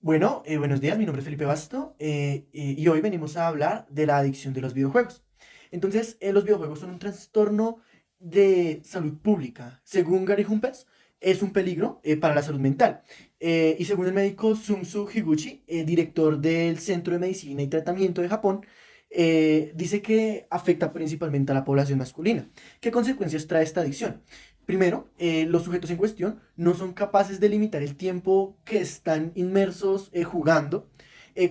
Bueno, buenos días, mi nombre es Felipe Basto y hoy venimos a hablar de la adicción de los videojuegos. Entonces, los videojuegos son un trastorno de salud pública. Según Gary Humpers, es un peligro para la salud mental. Y según el médico Sumsu Higuchi, director del Centro de Medicina y Tratamiento de Japón, dice que afecta principalmente a la población masculina. ¿Qué consecuencias trae esta adicción? Primero, los sujetos en cuestión no son capaces de limitar el tiempo que están inmersos jugando.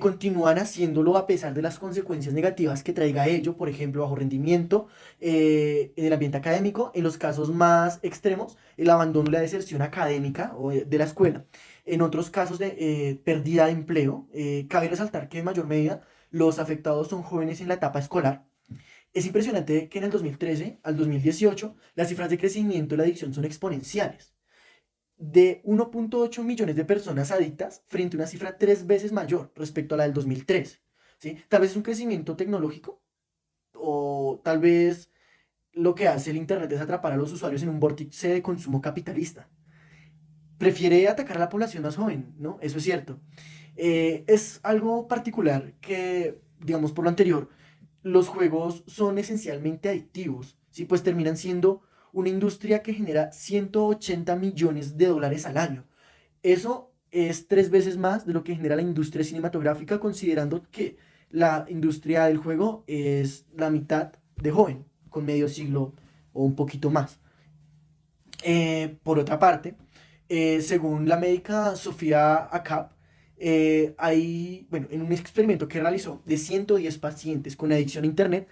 Continúan haciéndolo a pesar de las consecuencias negativas que traiga ello, por ejemplo, bajo rendimiento en el ambiente académico, en los casos más extremos, el abandono y la deserción académica o de la escuela. En otros casos de pérdida de empleo, cabe resaltar que en mayor medida los afectados son jóvenes en la etapa escolar. Es impresionante que en el 2013 al 2018 las cifras de crecimiento de la adicción son exponenciales. De 1.8 millones de personas adictas frente a una cifra tres veces mayor respecto a la del 2013. ¿Sí? Tal vez es un crecimiento tecnológico o tal vez lo que hace el Internet es atrapar a los usuarios en un vórtice de consumo capitalista. Prefiere atacar a la población más joven, ¿no? Eso es cierto. Es algo particular que, digamos, por lo anterior, los juegos son esencialmente adictivos, ¿sí? Pues terminan siendo una industria que genera 180 millones de dólares al año. Eso es tres veces más de lo que genera la industria cinematográfica, considerando que la industria del juego es la mitad de joven, con medio siglo o un poquito más. Por otra parte, según la médica Sofía Acap, hay, bueno, en un experimento que realizó de 110 pacientes con adicción a Internet,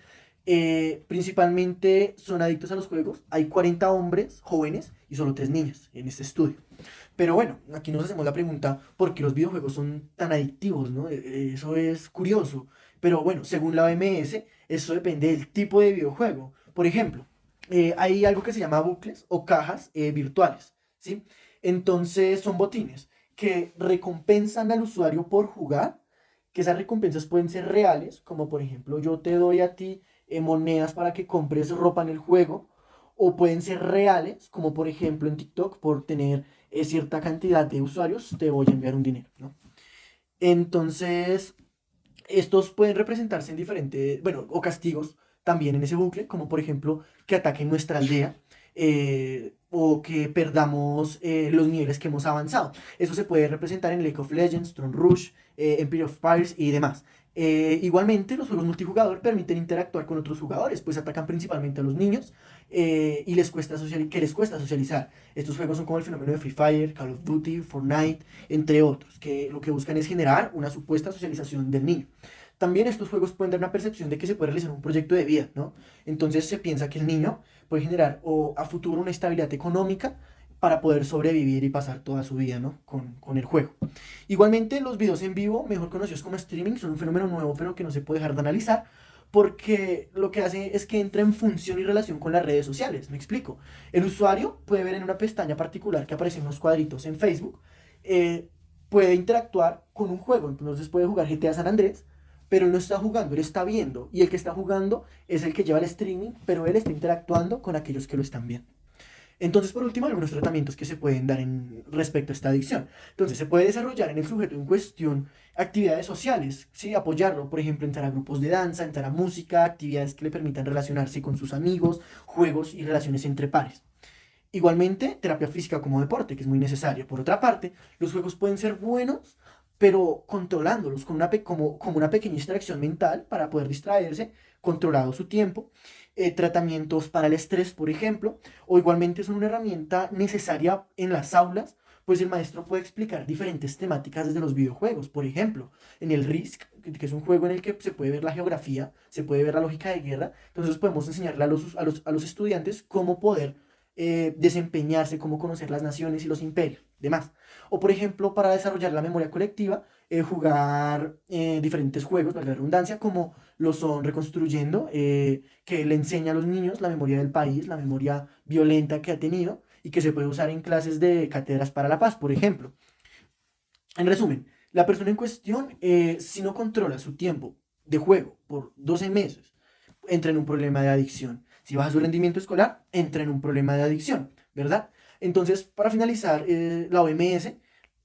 principalmente son adictos a los juegos. Hay 40 hombres jóvenes y solo 3 niñas en este estudio. Pero bueno, aquí nos hacemos la pregunta, ¿por qué los videojuegos son tan adictivos, no? Eso es curioso. Pero bueno, según la OMS, eso depende del tipo de videojuego. Por ejemplo, hay algo que se llama bucles o cajas virtuales, ¿sí? Entonces son botines que recompensan al usuario por jugar, que esas recompensas pueden ser reales, como por ejemplo yo te doy a ti monedas para que compres ropa en el juego, o pueden ser reales, como por ejemplo en TikTok, por tener cierta cantidad de usuarios, te voy a enviar un dinero, ¿no? Entonces, estos pueden representarse en diferentes, bueno, o castigos también en ese bucle, como por ejemplo que ataquen nuestra aldea o que perdamos los niveles que hemos avanzado. Eso se puede representar en League of Legends, Throne Rush, Empire of Fires y demás. Igualmente, los juegos multijugador permiten interactuar con otros jugadores, pues atacan principalmente a los niños y que les cuesta socializar. Estos juegos son como el fenómeno de Free Fire, Call of Duty, Fortnite, entre otros, que lo que buscan es generar una supuesta socialización del niño. También estos juegos pueden dar una percepción de que se puede realizar un proyecto de vida, ¿no? Entonces se piensa que el niño puede generar o a futuro una estabilidad económica para poder sobrevivir y pasar toda su vida, ¿no? Con el juego. Igualmente, los videos en vivo, mejor conocidos como streaming, son un fenómeno nuevo, pero que no se puede dejar de analizar, porque lo que hace es que entra en función y relación con las redes sociales. Me explico. El usuario puede ver en una pestaña particular que aparecen unos cuadritos en Facebook, eh, puede interactuar con un juego, entonces puede jugar GTA San Andrés, pero él no está jugando, él está viendo, y el que está jugando es el que lleva el streaming, pero él está interactuando con aquellos que lo están viendo. Entonces, por último, algunos tratamientos que se pueden dar respecto a esta adicción. Entonces, se puede desarrollar en el sujeto en cuestión actividades sociales, ¿sí? Apoyarlo, por ejemplo, entrar a grupos de danza, entrar a música, actividades que le permitan relacionarse con sus amigos, juegos y relaciones entre pares. Igualmente, terapia física como deporte, que es muy necesario. Por otra parte, los juegos pueden ser buenos, pero controlándolos con como una pequeña distracción mental para poder distraerse, controlado su tiempo. Tratamientos para el estrés, por ejemplo, o igualmente son una herramienta necesaria en las aulas, pues el maestro puede explicar diferentes temáticas desde los videojuegos. Por ejemplo, en el Risk, que es un juego en el que se puede ver la geografía, se puede ver la lógica de guerra, entonces podemos enseñarle a los estudiantes cómo poder desempeñarse, cómo conocer las naciones y los imperios, demás. O por ejemplo, para desarrollar la memoria colectiva, jugar diferentes juegos, para la redundancia, como lo son Reconstruyendo, que le enseña a los niños la memoria del país, la memoria violenta que ha tenido y que se puede usar en clases de cátedras para la paz, por ejemplo. En resumen, la persona en cuestión, si no controla su tiempo de juego por 12 meses, entra en un problema de adicción. Si baja su rendimiento escolar, entra en un problema de adicción, ¿verdad? Entonces, para finalizar, la OMS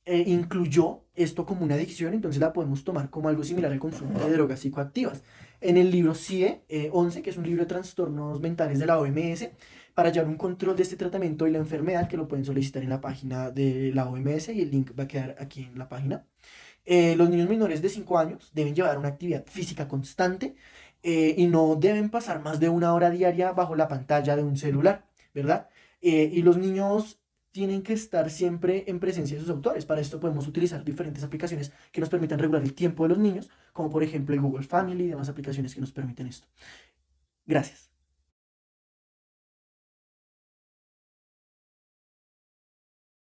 incluyó esto como una adicción, entonces la podemos tomar como algo similar al consumo de drogas psicoactivas. En el libro CIE 11, que es un libro de trastornos mentales de la OMS, para llevar un control de este tratamiento y la enfermedad, que lo pueden solicitar en la página de la OMS y el link va a quedar aquí en la página. Los niños menores de 5 años deben llevar una actividad física constante y no deben pasar más de 1 hora diaria bajo la pantalla de un celular, ¿verdad? Y los niños tienen que estar siempre en presencia de sus autores. Para esto podemos utilizar diferentes aplicaciones que nos permitan regular el tiempo de los niños, como por ejemplo el Google Family y demás aplicaciones que nos permiten esto. Gracias.